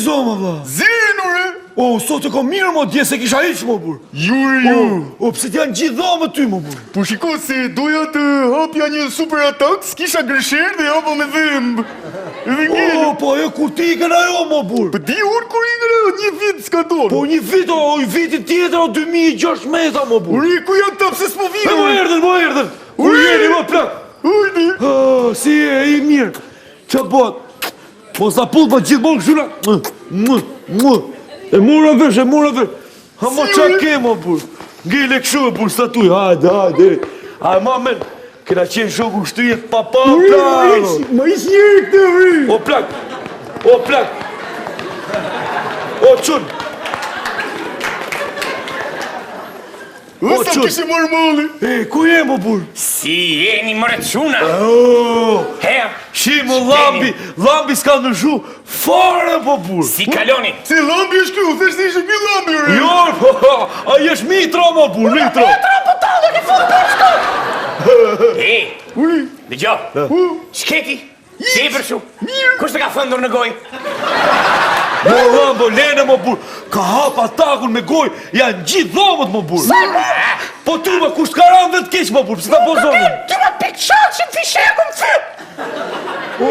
zoma, vla. Zinure! O, sot e kom mirë, mo, dje se kisha hiq, mo, bur. Ju. O, pse t'janë gjithë dhomë ty, mo, bur. Po shiko se doja të hapja një super atak, s'kisha gresher dhe hapa me dhëmb. O, po e kur ti ikën ajo, mo, bur. Po di unë kur ikën ajo, një vit s'ka dorë. Po një vit, o, i vitin tjetër, o, 2016, mo, bur. Uri, ku janë ta pse s'po E, vino? mo erdhen. Ku jeni, mo, plak. Ujdi. Si e, i mirë. Qa bot? Po sa pull, po gjithë bon këshuna. E mura vesh. Ha, mo, qa ke, mo, bur. Ngele këshu, bur, statuj. Hajde. Hajde, ma, men. Kena qenë shoku shtrije papa, plak. Ma ish njëri këtë, uri. O, plak. O, qun. Sa kishe marrë mali. E, ku je, mo, bur? Si jeni mërë quna? Hea, Shimo, lambi s'ka ndryshu fare, po, bur. si kaloni? Si lambi është kju, theshtë ishe ky lambi, uri. Jo, a jesh mitro, mo, bur, mitro. E, dëgjo, shketi, si e përshu, kush të ka thëndur në goj? Mo, lambo, lene, mo, bur. Ka hap atakun me goj, janë gjithë dhomët, mo, bur. Po ty, me kush t'ka ranë dhe t'keq, mo, bur, pse ta po zonin? Ty më pikëshat që në fisheku më thët! O,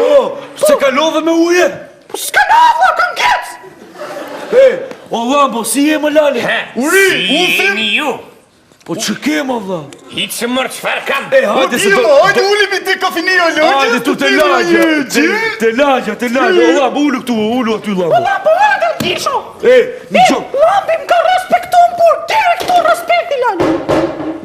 se kalove me uje? Po s'ka lavë, këm kec! E, o, lambo, si je, më lali? Si jeni ju? Po që ke, mo, vla? Hitë që mërë qëfar kam? E, hajde se Hajde ulimi te kafinia lagja. Hajde tu te lagja, o, lambo, ullu këtu, ullu aty, lambo. Po hajde, disho! E, një qok. Lambi më ka respektu më burë, dire këtu respekti, lani!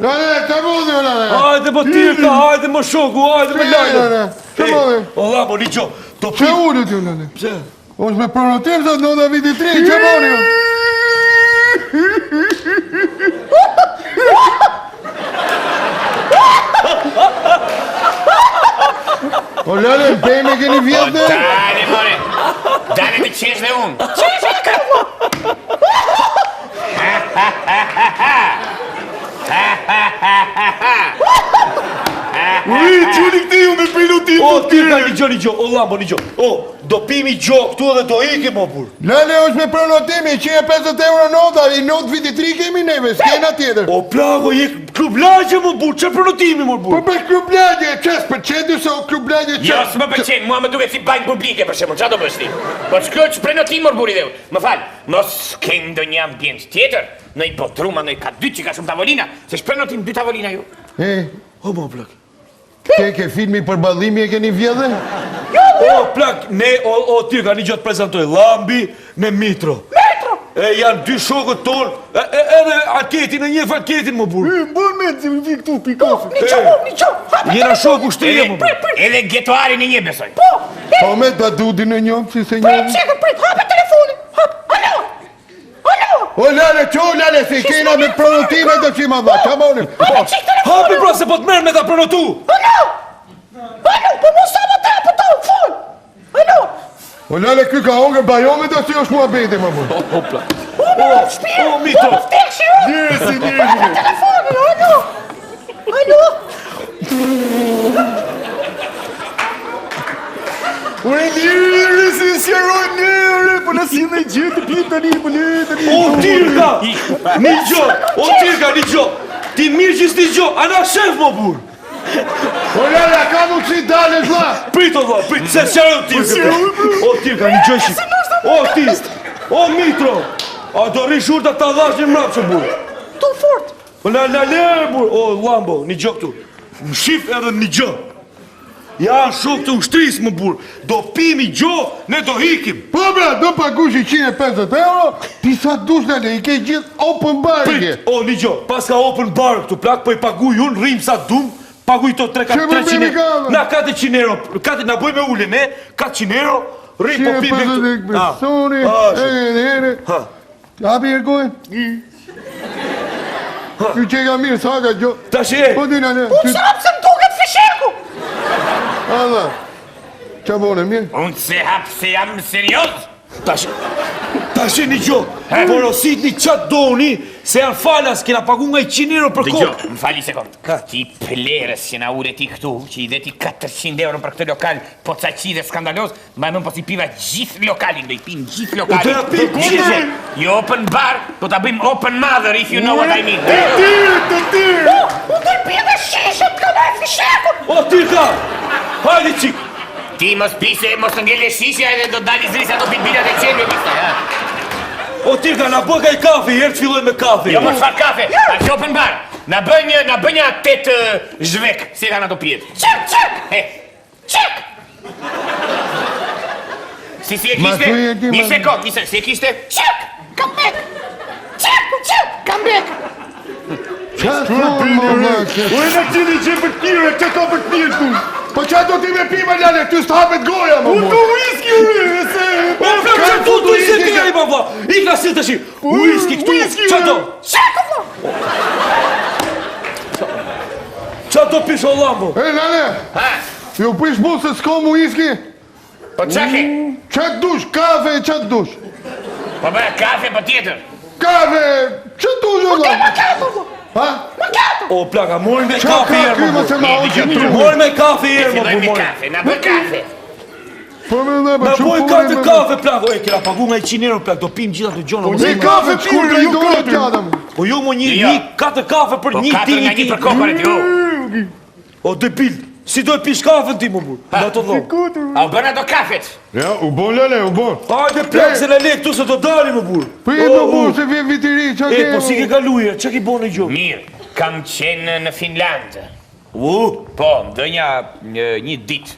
Lale, të bodhe, lale. Hajde, më tirka, hajde, më shoku, hajde, më lajde. Që bodhe? O, lambo, një qok. Që ullu t'ju, lale? Pse? Osh me pronotim, zot, në viti 3, që bodhe? O, lale, në pejme keni vjetë dhe? Dale, more! Dale të qesh dhe unë! Qesh e kërë! Ui, quni këti ju me pilotim. O, tirka, një gjo, o, lambo, një gjo. O, do pimi gjo këtu edhe do ikim, o, bur. Lale, është me pronotimi, 150 euro nota, i not viti 3 kemi neve, s'kena tjetër. O, plago, je klub lagje, mo, bur, që pronotimi, mo, Po bur. për klublagje, qes për qetu se o klublagje qes. Jo, s'më përqenë, mua më duke si banjë publike, për shemë, qa do bështi? Po shkjo që prenotim mërë buri dhe unë. Më falë, mos s'kem do një ambient tjetër, në i botruma, në i ka dy që ka shumë tavolina, se shprenotim 2 tavolina ju. O, mo, plak. Ke filmi për ballimi e keni vjedhe? O, plak, ne, o, tirka, një gjo të prezentoj, lambi me mitro. Metro! E, janë 2 shokët tonë, edhe aketin, e njef aketin, mo, bur. Bën me që vi këtu pikafi. Një qo, Jena shoku shtrije, mo, bur. Edhe gjetuari në një besoj. Po me të dudi në njëm, si se njëm. Prit, hape telefonin, hap, alo! O lale, qo lale, se kena me pronotime do që ma dha, qa monim. Hapi, pra, se po të merë me ta pronotu. Alo, po mu sa më të apë të fun! Alo! O lale, ky ka hongër bajome do që është mua beti, më bu. O, plak. O, mitro. Njësi, njësi. Telefonin, alo! Alo! Ure njëri, si sjeroj njëri, po në si në gjithë pitë të një, po një të një. O, tirka, një gjo, o, tirka, një gjo. Ti mirë që s'ti gjo, ana shef, mo, bur. O lale, ka mu që dale, zla. Prit, o, prit, se sjeroj tirka. O, tirka, një gjo shi. O, ti, o, mitro. A do rish urta ta dhash një mrapë që, bur. Tu fort! O, le, bur. O, lambo, një gjo këtu. Më shif edhe një gjo. Ja, shok të ushtris, më bur. Do pimi gjo, ne do hikim. Po bra, do pagushi 150 euro, ti sa dush lale, i ke gjithë open bar i ke. Prit, o, një gjo, pas ka open bar këtu plak, po i paguj unë, rrim sa dum, paguj to 300 euro. Na 400 euro, na bëj me ullin, 400 euro, rrim po pimi këtu. 150 personi, ere. Hapi e gojnë? Ju që ka mirë, sa ka gjo. Ta shi e. Po dina ne. Unë sa hapë se më duket fisheku! Qa bone, mirë? Unë se hapë se jam serios! Ta Ta shi një gjo, porosit një qatë doni, se janë falas, kena pagu nga 100 euro për Dëgjo, kokë. më fali sekund. Ti plerës që na ure ti këtu, që i dhe ti 400 euro për këtë lokal, po caqi dhe skandalos, ma e mën po si piva gjithë lokalin, do i pim gjithë lokalin. O, të ja pim gjithë. Jo open bar, po ta bëjmë open mother, if you know what I mean. Të tirë! U të pime shishëm të me fishekun! O, tirka, hajde qik. Ti mos pise, mos të ngele shishja edhe do dali zrisa do pim bilat e qenve, mista, ja. O, tirka, na bëka i kafe, herë të filloj me kafe. Jo, mos far kafe, a që open bar. Na bënja 8 zhvek, si kanë ato pjetë. Qek! Si e kishte? Një sekund, si e kishte? Qek! Come back! Come back! Qa thonë më vëqë? U e në qini që për tjire, që ka për tjire tu? Po qa do ti me pima ljale, ty s'të hapet goja më më? U të whisky ure, se... O, plak, që tu whisky nga i baba? Ikna si të shi, whisky këtu, qa do? Qek, vla! Qa do pish o lambo? E, nane, Ha? ju prish mu se s'ko mu whisky? Po qake? Qatë dush, kafe, qatë dush? Po bërë kafe po tjetër. Kafe, qatë dush, o lam? Ha? O, plaka, mori me Qa kafe ka herë, kyma më se burë. ma hoqë një? Mori me kafe herë, më Filloj me burë. kafe, na bër kafe. Po me dhe, Na për boj shumë kafe kafe, plak. O, e, kena pagu nga 100 euro, plak, do pim gjitha të gjona. Një kafe pire, ju kafe. Po jo, mo Jo. një 4 kafe për Po një 4 nga një për kokorit, jo. O, debil, si do e pish kafe ti, më burë. Nga të dhomë. A u bërna do kafet. Ja, u bon lele, u bon. Hajde, plak, se në le këtu se do dali, më burë. Pri më bu se vjen vitiri, qa E, ke? po si ke kaluje, që ki bo në gjo? Mirë, kam qenë në Finland. Po, ndonja një ditë.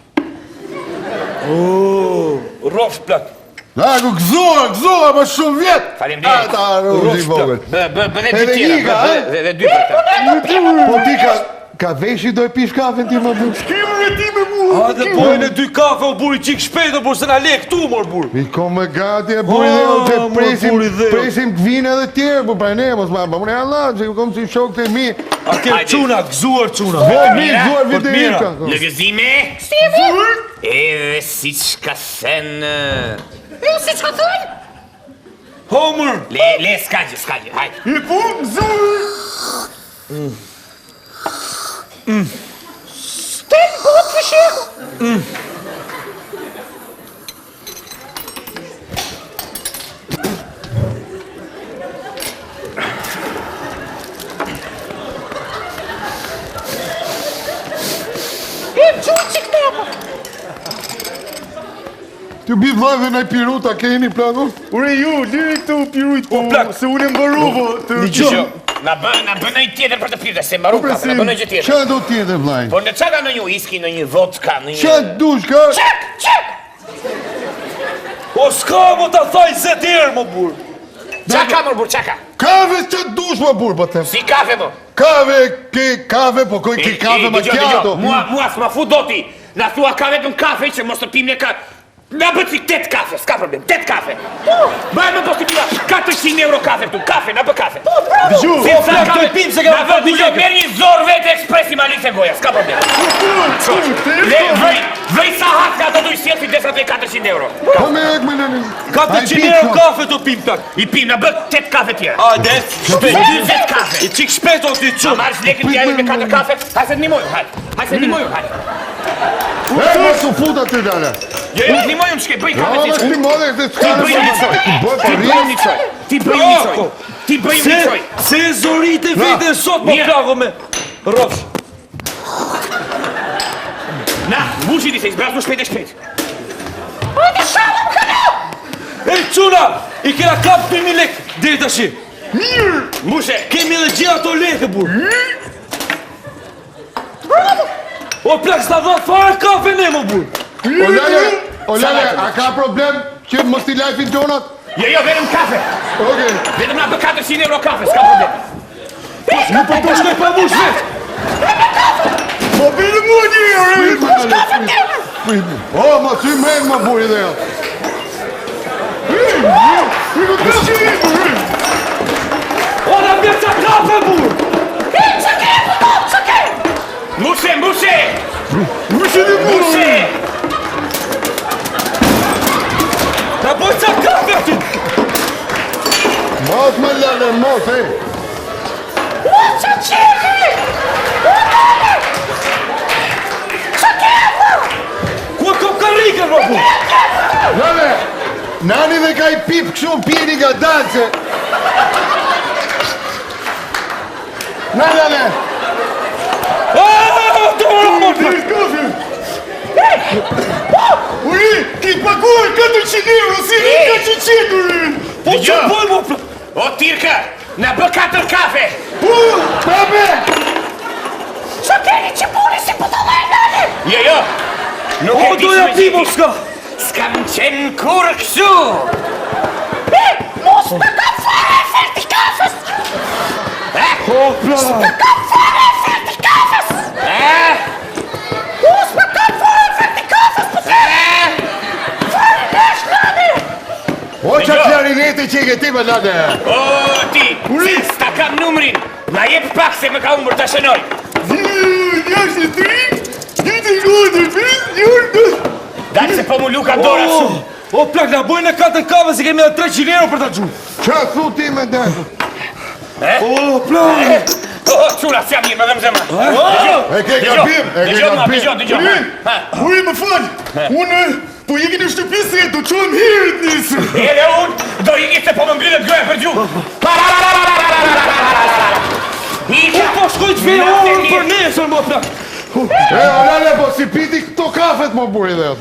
O, rofsh, plak. Lagu, gëzoha, më shumë vjet. Faleminderit. Ata, rrugë i vogël. Bëdhe Edhe dy tjera, Iga, a? bëdhe dy për ta. Po ti ka veshi do e pish kafen ti më bu? Shkimër e ti me bu. Hajde, bojnë e 2 kafe, o burë, qik shpejt, o burë, se na le këtu, mor burë. I ko me gati e buri dhe, Oh, që mor, buri dhe. presim të vinë edhe tjerë, po pra ne, mos ma, më ne Allah, që kom si shok të mi. A ke Hajde. quna, gëzuar quna. Po, mi, mira, zuar po të vitiri mira. ka. Lëgëzime. Edhe si që ka thënë... Si që ka thënë? Homer, Le, skagje, hajde. I po, zuar. Ten bot fësheku. Ty bi vllajve në piruta keni planu? Ure ju, liri këtu pirujt, po, plak. se unë mbaru, po, të... një gjo. Na bën një tjetër për të pirë, se mbaru kafe, na bën një tjetër. Qa do tjetër, vlajnë? Po në qa ka në një whisky, në një vodka, në një... Qa dush, ka? Qek! O, s'ka, mo ta thaj 10 herë, mo burë. Qa ka mërë burë, qa ka? Kave qa dush, më burë, po të... Si kafe, mo? Kave, ke kave, po koj ke kave macchiato. Mua s'ma fu doti. Na thua ka vetëm kafe që mos të pim ne ka... Na bët si 8 kafe, s'ka problem, 8 kafe. Bëjmë po si pima 400 euro kafe këtu, kafe, na bë kafe. Dëgju, Si plak, kafe, do i pim se ka na bë dëgjoj, merr një zor vetë ekspresi ma lise goja, s'ka problem. Le, vëj sa hak nga do duj sjell si desat me 400 euro. po me ek me në një... 400 euro kafe të pim, plak. I pim, na bë 8 kafe tjera. Hajde, shpejt. 20 kafe. I qik shpejt o ti Ma qunë. marrës lekën t'ja me 4 kafe, hajse t'nimoju, hajse t'nimoju, hajde. E, më su futa ty, dale. Jo, t'nimoju m'shke, bëj kafe Jo, si më që. shti modhe, se Ti s'ka bëj një qoj, Bëj ti pa bëj një qoj, ti bëj një qoj, ti bëj një qoj. Se zorit e vete sot, mo Mirë. plako me. Rofsh. Na, mbushi ti se izbraz më shpejt e shpejt. E, quna, i kena kap 2000 lek, dhe të shi. Mbushe, Kemi dhe gjitha ato leke, burë. O, plak, s'ta dha fare kafe ne, mo burë. O lale, a ka problem që mos t'i lajfin tonat? jo, vetëm kafe. Okej. Vetëm na bë 400 euro kafe, s'ka problem. Nuk po të shkoj pa mush vetë. Po bile mua një, ore! O, ma si men, ma buri dhe ja. O, na bje qa kafe, burë. Mbushe, mbushe, Mëshë një mu! mbushe. Na boj qa kafe, ti. Mos më lale, mos, e. Qa qeni? Qa kemë? Ku e kom karikën, më burë? Lale, nani dhe ka I pip këshu pjeni nga dalëse. Na, lale. Uri, ki paguar 400 euro, si rika që qetë, uri! Po që bojnë, më burë? O Tirka, na bë 4 kafe! Pape! Qa keni që buni si po të lejnani? Jo, nuk O, e di doja që me pi, më gjithi. shka! S'kam qenë kur kështu! Mos më ka fare efekti kafes! O, pla! Mos më ka fare efekti kafes! O qa klarinete që I ke ti më lale. O, ti, se s'ta kam numrin, ma jep pak se më ka umbër të shënoj. Njështë 3, njështë 4, Dalë se po mu luka dora shumë. O, plak, na bojnë e 4 kave se kemi edhe 300 euro për ta gjuhë. Qa thu ti me denë? O, plak! O, qura, s'ja mirë, më dhe më zemra. E ke gabim, e ke gabim. Dëgjoj. uri më falë, unë po jeki në shtëpisë do qojmë herët nisë. Edhe unë, do i se po më mblidhet goja për gjuhë. Po shkoj të vijë orën për nesër, më plak! E, o lale, po si piti këto kafet më buri dhe.